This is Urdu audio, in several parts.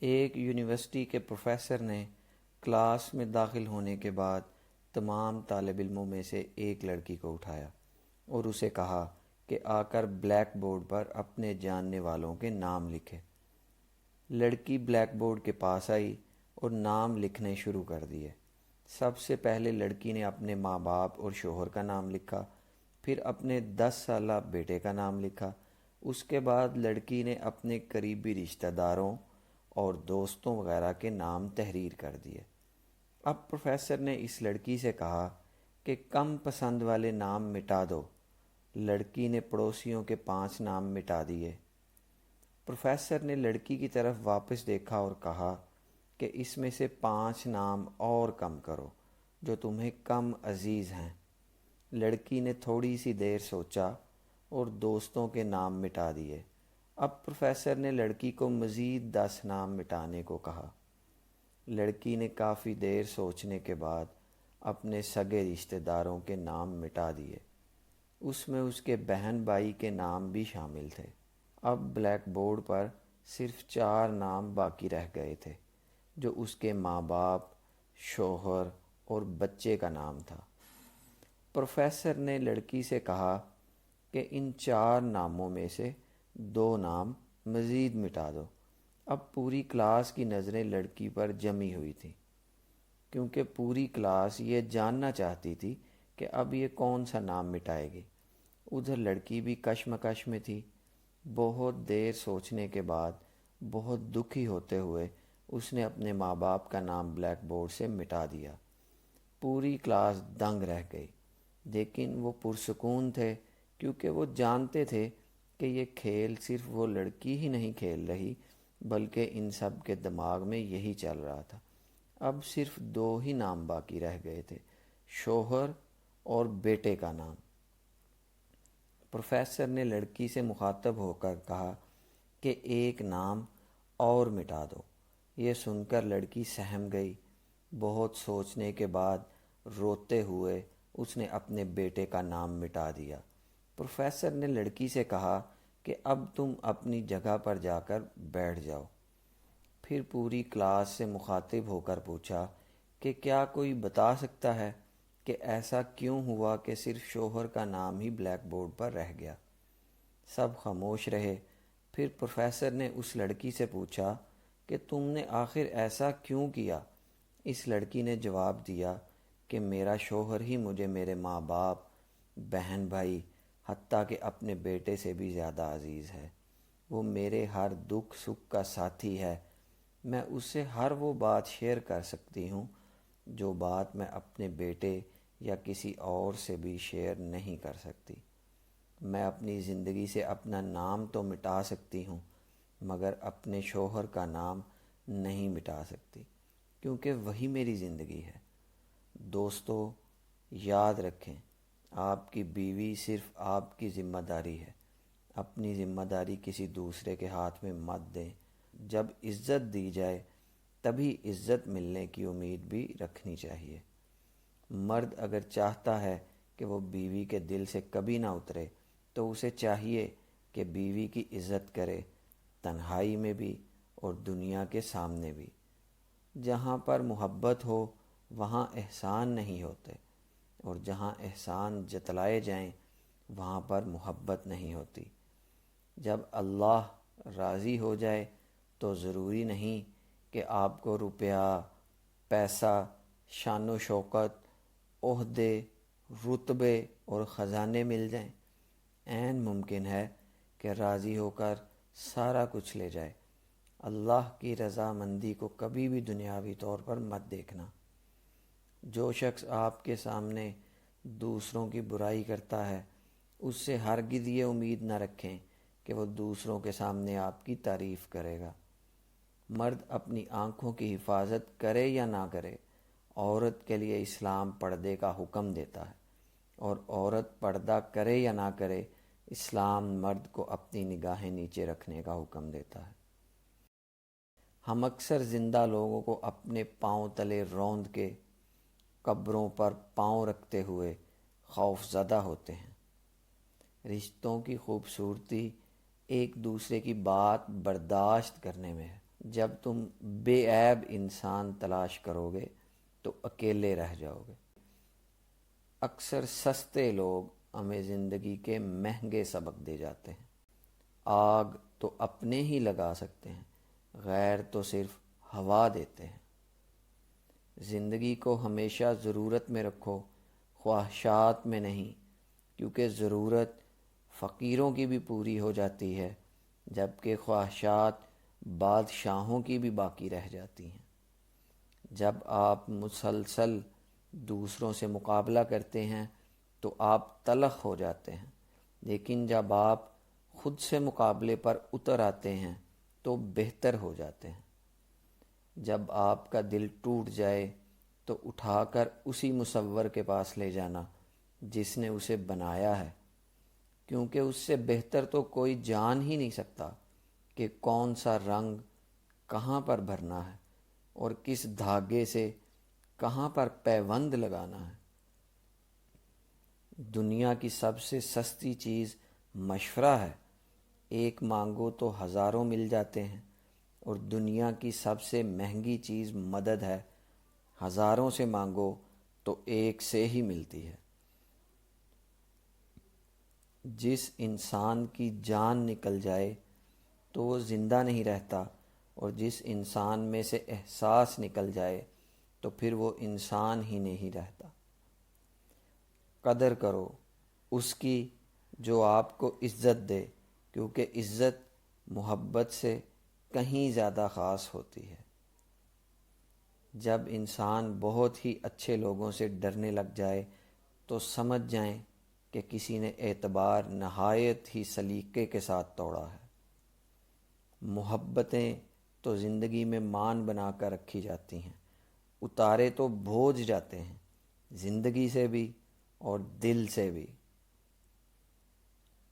ایک یونیورسٹی کے پروفیسر نے کلاس میں داخل ہونے کے بعد تمام طالب علموں میں سے ایک لڑکی کو اٹھایا اور اسے کہا کہ آ کر بلیک بورڈ پر اپنے جاننے والوں کے نام لکھے۔ لڑکی بلیک بورڈ کے پاس آئی اور نام لکھنے شروع کر دیے۔ سب سے پہلے لڑکی نے اپنے ماں باپ اور شوہر کا نام لکھا، پھر اپنے 10 سالہ بیٹے کا نام لکھا۔ اس کے بعد لڑکی نے اپنے قریبی رشتہ داروں اور دوستوں وغیرہ کے نام تحریر کر دیے۔ اب پروفیسر نے اس لڑکی سے کہا کہ کم پسند والے نام مٹا دو۔ لڑکی نے پڑوسیوں کے 5 نام مٹا دیے۔ پروفیسر نے لڑکی کی طرف واپس دیکھا اور کہا کہ اس میں سے 5 نام اور کم کرو جو تمہیں کم عزیز ہیں۔ لڑکی نے تھوڑی سی دیر سوچا اور دوستوں کے نام مٹا دیے۔ اب پروفیسر نے لڑکی کو مزید 10 نام مٹانے کو کہا۔ لڑکی نے کافی دیر سوچنے کے بعد اپنے سگے رشتہ داروں کے نام مٹا دیے۔ اس میں اس کے بہن بھائی کے نام بھی شامل تھے۔ اب بلیک بورڈ پر صرف 4 نام باقی رہ گئے تھے جو اس کے ماں باپ، شوہر اور بچے کا نام تھا۔ پروفیسر نے لڑکی سے کہا کہ ان 4 ناموں میں سے 2 نام مزید مٹا دو۔ اب پوری کلاس کی نظریں لڑکی پر جمی ہوئی تھیں، کیونکہ پوری کلاس یہ جاننا چاہتی تھی کہ اب یہ کون سا نام مٹائے گی۔ ادھر لڑکی بھی کشمکش میں تھی۔ بہت دیر سوچنے کے بعد بہت دکھی ہوتے ہوئے اس نے اپنے ماں باپ کا نام بلیک بورڈ سے مٹا دیا۔ پوری کلاس دنگ رہ گئی، لیکن وہ پرسکون تھے کیونکہ وہ جانتے تھے کہ یہ کھیل صرف وہ لڑکی ہی نہیں کھیل رہی بلکہ ان سب کے دماغ میں یہی چل رہا تھا۔ اب صرف 2 ہی نام باقی رہ گئے تھے، شوہر اور بیٹے کا نام۔ پروفیسر نے لڑکی سے مخاطب ہو کر کہا کہ ایک نام اور مٹا دو۔ یہ سن کر لڑکی سہم گئی۔ بہت سوچنے کے بعد روتے ہوئے اس نے اپنے بیٹے کا نام مٹا دیا۔ پروفیسر نے لڑکی سے کہا کہ اب تم اپنی جگہ پر جا کر بیٹھ جاؤ۔ پھر پوری کلاس سے مخاطب ہو کر پوچھا کہ کیا کوئی بتا سکتا ہے کہ ایسا کیوں ہوا کہ صرف شوہر کا نام ہی بلیک بورڈ پر رہ گیا؟ سب خاموش رہے۔ پھر پروفیسر نے اس لڑکی سے پوچھا کہ تم نے آخر ایسا کیوں کیا؟ اس لڑکی نے جواب دیا کہ میرا شوہر ہی مجھے میرے ماں باپ، بہن بھائی، حتیٰ کہ اپنے بیٹے سے بھی زیادہ عزیز ہے۔ وہ میرے ہر دکھ سکھ کا ساتھی ہے۔ میں اس سے ہر وہ بات شیئر کر سکتی ہوں جو بات میں اپنے بیٹے یا کسی اور سے بھی شیئر نہیں کر سکتی۔ میں اپنی زندگی سے اپنا نام تو مٹا سکتی ہوں مگر اپنے شوہر کا نام نہیں مٹا سکتی، کیونکہ وہی میری زندگی ہے۔ دوستو، یاد رکھیں، آپ کی بیوی صرف آپ کی ذمہ داری ہے۔ اپنی ذمہ داری کسی دوسرے کے ہاتھ میں مت دیں۔ جب عزت دی جائے تبھی عزت ملنے کی امید بھی رکھنی چاہیے۔ مرد اگر چاہتا ہے کہ وہ بیوی کے دل سے کبھی نہ اترے تو اسے چاہیے کہ بیوی کی عزت کرے، تنہائی میں بھی اور دنیا کے سامنے بھی۔ جہاں پر محبت ہو وہاں احسان نہیں ہوتے، اور جہاں احسان جتلائے جائیں وہاں پر محبت نہیں ہوتی۔ جب اللہ راضی ہو جائے تو ضروری نہیں کہ آپ کو روپیہ، پیسہ، شان و شوکت، عہدے، رتبے اور خزانے مل جائیں۔ عین ممکن ہے کہ راضی ہو کر سارا کچھ لے جائے۔ اللہ کی رضامندی کو کبھی بھی دنیاوی طور پر مت دیکھنا۔ جو شخص آپ کے سامنے دوسروں کی برائی کرتا ہے اس سے ہرگز یہ امید نہ رکھیں کہ وہ دوسروں کے سامنے آپ کی تعریف کرے گا۔ مرد اپنی آنکھوں کی حفاظت کرے یا نہ کرے، عورت کے لیے اسلام پردے کا حکم دیتا ہے، اور عورت پردہ کرے یا نہ کرے، اسلام مرد کو اپنی نگاہیں نیچے رکھنے کا حکم دیتا ہے۔ ہم اکثر زندہ لوگوں کو اپنے پاؤں تلے روند کے قبروں پر پاؤں رکھتے ہوئے خوف زدہ ہوتے ہیں۔ رشتوں کی خوبصورتی ایک دوسرے کی بات برداشت کرنے میں ہے۔ جب تم بے عیب انسان تلاش کرو گے تو اکیلے رہ جاؤ گے۔ اکثر سستے لوگ ہمیں زندگی کے مہنگے سبق دے جاتے ہیں۔ آگ تو اپنے ہی لگا سکتے ہیں، غیر تو صرف ہوا دیتے ہیں۔ زندگی کو ہمیشہ ضرورت میں رکھو، خواہشات میں نہیں، کیونکہ ضرورت فقیروں کی بھی پوری ہو جاتی ہے، جبکہ خواہشات بادشاہوں کی بھی باقی رہ جاتی ہیں۔ جب آپ مسلسل دوسروں سے مقابلہ کرتے ہیں تو آپ تلخ ہو جاتے ہیں، لیکن جب آپ خود سے مقابلے پر اتر آتے ہیں تو بہتر ہو جاتے ہیں۔ جب آپ کا دل ٹوٹ جائے تو اٹھا کر اسی مصور کے پاس لے جانا جس نے اسے بنایا ہے، کیونکہ اس سے بہتر تو کوئی جان ہی نہیں سکتا کہ کون سا رنگ کہاں پر بھرنا ہے اور کس دھاگے سے کہاں پر پیوند لگانا ہے۔ دنیا کی سب سے سستی چیز مشورہ ہے، ایک مانگو تو ہزاروں مل جاتے ہیں، اور دنیا کی سب سے مہنگی چیز مدد ہے، ہزاروں سے مانگو تو ایک سے ہی ملتی ہے۔ جس انسان کی جان نکل جائے تو وہ زندہ نہیں رہتا، اور جس انسان میں سے احساس نکل جائے تو پھر وہ انسان ہی نہیں رہتا۔ قدر کرو اس کی جو آپ کو عزت دے، کیونکہ عزت محبت سے کہیں زیادہ خاص ہوتی ہے۔ جب انسان بہت ہی اچھے لوگوں سے ڈرنے لگ جائے تو سمجھ جائیں کہ کسی نے اعتبار نہایت ہی سلیقے کے ساتھ توڑا ہے۔ محبتیں تو زندگی میں مان بنا کر رکھی جاتی ہیں، اتارے تو بھوج جاتے ہیں، زندگی سے بھی اور دل سے بھی۔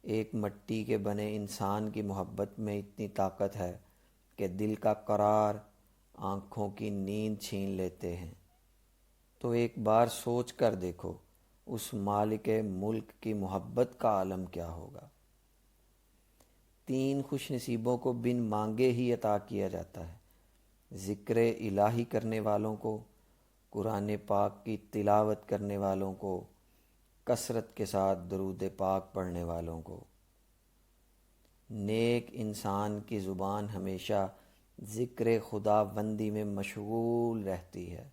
ایک مٹی کے بنے انسان کی محبت میں اتنی طاقت ہے کہ دل کا قرار، آنکھوں کی نیند چھین لیتے ہیں۔ تو ایک بار سوچ کر دیکھو اس مالک ملک کی محبت کا عالم کیا ہوگا۔ 3 خوش نصیبوں کو بن مانگے ہی عطا کیا جاتا ہے: ذکر الہی کرنے والوں کو، قرآن پاک کی تلاوت کرنے والوں کو، کثرت کے ساتھ درود پاک پڑھنے والوں کو۔ نیک انسان کی زبان ہمیشہ ذکر خدا بندی میں مشغول رہتی ہے۔